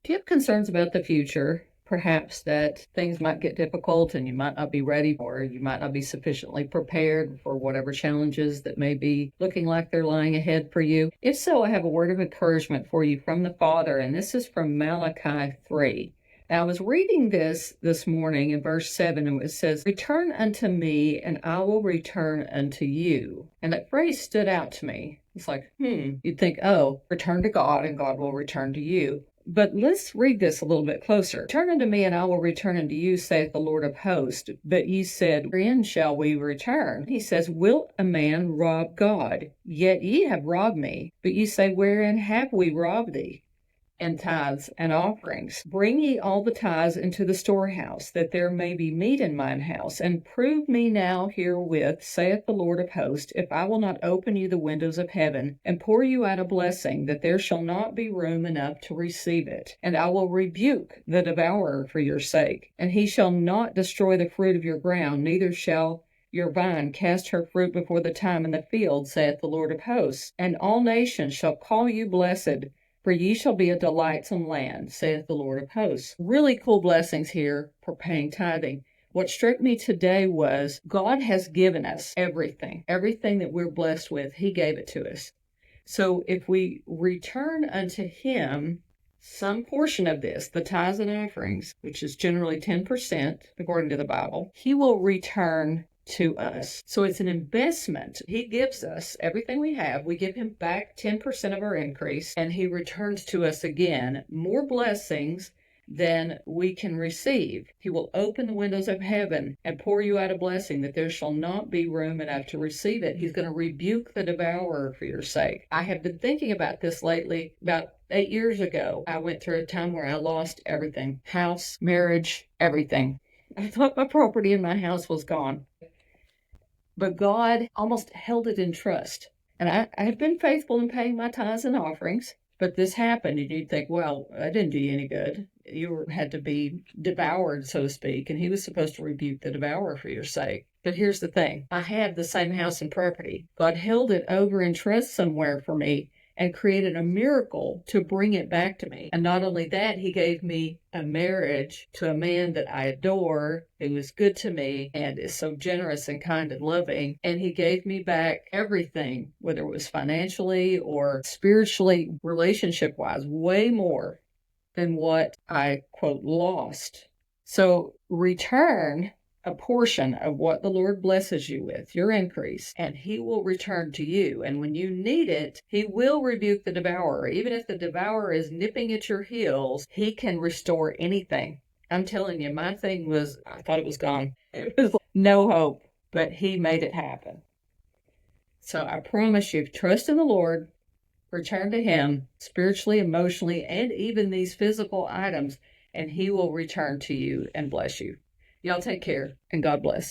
Do you have concerns about the future? Perhaps that things might get difficult and you might not be ready, or you might not be sufficiently prepared for whatever challenges that may be looking like they're lying ahead for you. If so, I have a word of encouragement for you from the Father, and this is from Malachi 3. Now, I was reading this morning in verse 7, and it says, "Return unto me, and I will return unto you." And that phrase stood out to me. It's like, you'd think, oh, return to God, and God will return to you. But let's read this a little bit closer. "Return unto me, and I will return unto you, saith the Lord of hosts. But ye said, Wherein shall we return? He says, Wilt a man rob God? Yet ye have robbed me. But ye say, Wherein have we robbed thee? And tithes and offerings. Bring ye all the tithes into the storehouse, that there may be meat in mine house. And prove me now herewith, saith the Lord of hosts, if I will not open you the windows of heaven, and pour you out a blessing, that there shall not be room enough to receive it. And I will rebuke the devourer for your sake. And he shall not destroy the fruit of your ground, neither shall your vine cast her fruit before the time in the field, saith the Lord of hosts. And all nations shall call you blessed, for ye shall be a delightsome land, saith the Lord of hosts." Really cool blessings here for paying tithing. What struck me today was God has given us everything. Everything that we're blessed with, He gave it to us. So if we return unto Him some portion of this, the tithes and offerings, which is generally 10% according to the Bible, He will return to us. So it's an investment. He gives us everything we have. We give Him back 10% of our increase, and He returns to us again more blessings than we can receive. He will open the windows of heaven and pour you out a blessing, that there shall not be room enough to receive it. He's going to rebuke the devourer for your sake. I have been thinking about this lately. About 8 years ago, I went through a time where I lost everything: house, marriage, everything. I thought my property in my house was gone. But God almost held it in trust. And I have been faithful in paying my tithes and offerings, but this happened, and you'd think, well, that didn't do you any good. You had to be devoured, so to speak, and He was supposed to rebuke the devourer for your sake. But here's the thing. I had the same house and property. God held it over in trust somewhere for me and created a miracle to bring it back to me. And not only that, He gave me a marriage to a man that I adore, who is good to me and is so generous and kind and loving. And He gave me back everything, whether it was financially or spiritually, relationship-wise, way more than what I, quote, lost. So return a portion of what the Lord blesses you with, your increase, and He will return to you. And when you need it, He will rebuke the devourer. Even if the devourer is nipping at your heels, He can restore anything. I'm telling you, my thing was, I thought it was gone. It was no hope, but He made it happen. So I promise you, trust in the Lord, return to Him spiritually, emotionally, and even these physical items, and He will return to you and bless you. Y'all take care, and God bless.